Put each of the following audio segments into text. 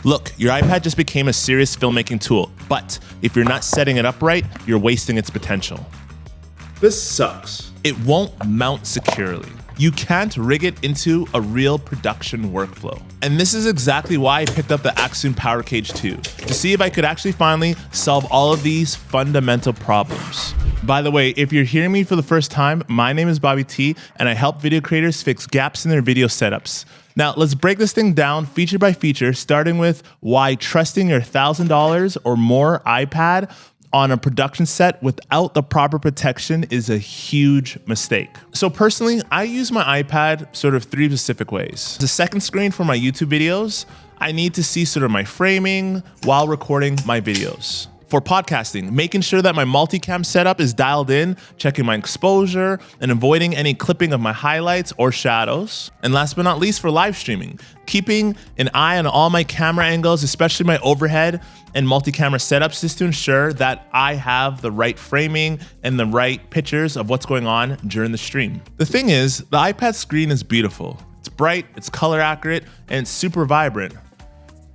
Look, your iPad just became a serious filmmaking tool, but if you're not setting it up right, you're wasting its potential. This sucks. It won't mount securely. You can't rig it into a real production workflow. And this is exactly why I picked up the Accsoon PowerCage 2, to see if I could actually finally solve all of these fundamental problems. By the way, if you're hearing me for the first time, my name is Bobby.T, and I help video creators fix gaps in their video setups. Now, let's break this thing down feature by feature, starting with why trusting your $1,000 or more iPad on a production set without the proper protection is a huge mistake. So personally, I use my iPad sort of 3 specific ways. The second screen for my YouTube videos, I need to see sort of my framing while recording my videos. For podcasting, making sure that my multicam setup is dialed in, checking my exposure, and avoiding any clipping of my highlights or shadows. And last but not least, for live streaming, keeping an eye on all my camera angles, especially my overhead and multi-camera setups, just to ensure that I have the right framing and the right pictures of what's going on during the stream. The thing is, the iPad screen is beautiful. It's bright, it's color accurate, and it's super vibrant.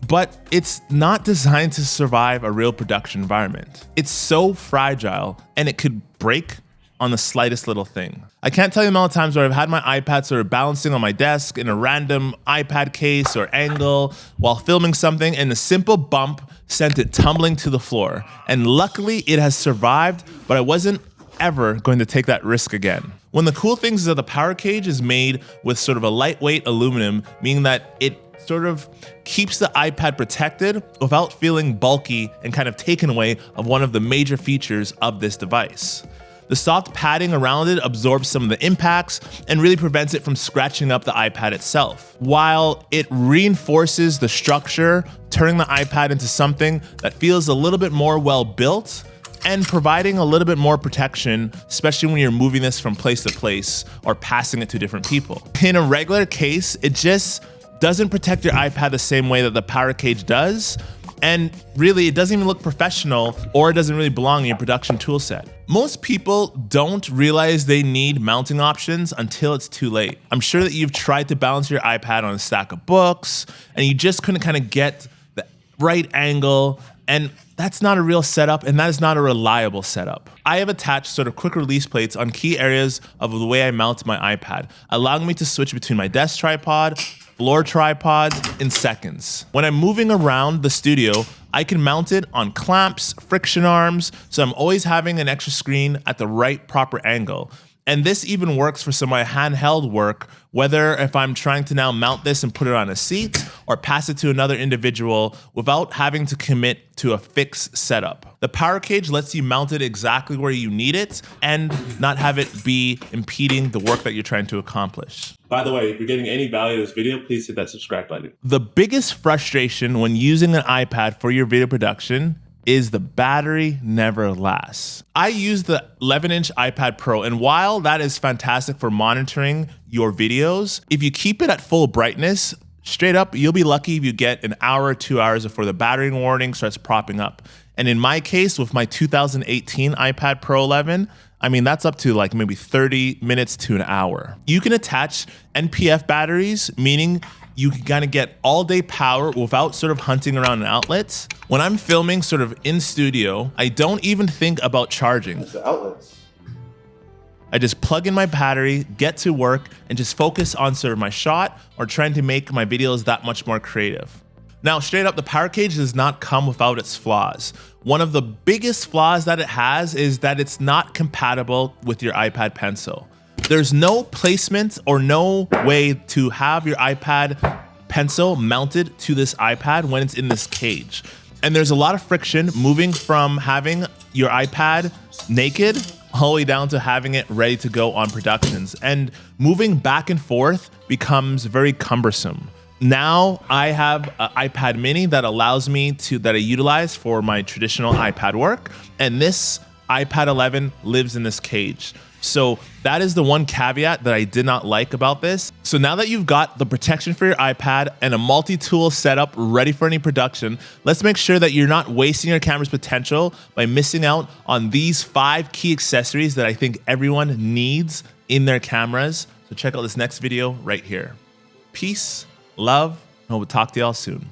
But it's not designed to survive a real production environment. It's so fragile and it could break on the slightest little thing. I can't tell you the amount of times where I've had my iPad sort of balancing on my desk in a random iPad case or angle while filming something, and a simple bump sent it tumbling to the floor. And luckily it has survived, but I wasn't ever going to take that risk again. One of the cool things is that the PowerCage is made with sort of a lightweight aluminum, meaning that it sort of keeps the iPad protected without feeling bulky and kind of taken away of one of the major features of this device. The soft padding around it absorbs some of the impacts and really prevents it from scratching up the iPad itself, while it reinforces the structure, turning the iPad into something that feels a little bit more well-built and providing a little bit more protection, especially when you're moving this from place to place or passing it to different people. In a regular case, it just doesn't protect your iPad the same way that the PowerCage does, and really it doesn't even look professional, or it doesn't really belong in your production toolset. Most people don't realize they need mounting options until it's too late. I'm sure that you've tried to balance your iPad on a stack of books and you just couldn't kind of get the right angle, and that's not a real setup, and that is not a reliable setup. I have attached sort of quick release plates on key areas of the way I mount my iPad, allowing me to switch between my desk tripod, floor tripods in seconds. When I'm moving around the studio, I can mount it on clamps, friction arms, so I'm always having an extra screen at the right proper angle. And this even works for some of my handheld work, whether if I'm trying to now mount this and put it on a seat or pass it to another individual without having to commit to a fixed setup. The PowerCage lets you mount it exactly where you need it and not have it be impeding the work that you're trying to accomplish. By the way, if you're getting any value out of this video, please hit that subscribe button. The biggest frustration when using an iPad for your video production is the battery never lasts. I use the 11-inch iPad Pro, and while that is fantastic for monitoring your videos, if you keep it at full brightness, straight up, you'll be lucky if you get an hour or 2 hours before the battery warning starts propping up. And in my case, with my 2018 iPad Pro 11, I mean, that's up to like maybe 30 minutes to an hour. You can attach NPF batteries, meaning you can kind of get all day power without sort of hunting around an outlet. When I'm filming sort of in studio, I don't even think about charging. That's the outlets. I just plug in my battery, get to work, and just focus on sort of my shot or trying to make my videos that much more creative. Now, straight up, the PowerCage does not come without its flaws. One of the biggest flaws that it has is that it's not compatible with your iPad Pencil. There's no placement or no way to have your iPad Pencil mounted to this iPad when it's in this cage. And there's a lot of friction moving from having your iPad naked all the way down to having it ready to go on productions. And moving back and forth becomes very cumbersome. Now I have an iPad mini that allows me that I utilize for my traditional iPad work. And this iPad 11 lives in this cage. So that is the one caveat that I did not like about this. So now that you've got the protection for your iPad and a multi-tool setup ready for any production, let's make sure that you're not wasting your camera's potential by missing out on these 5 key accessories that I think everyone needs in their cameras. So check out this next video right here. Peace, love, and we'll talk to y'all soon.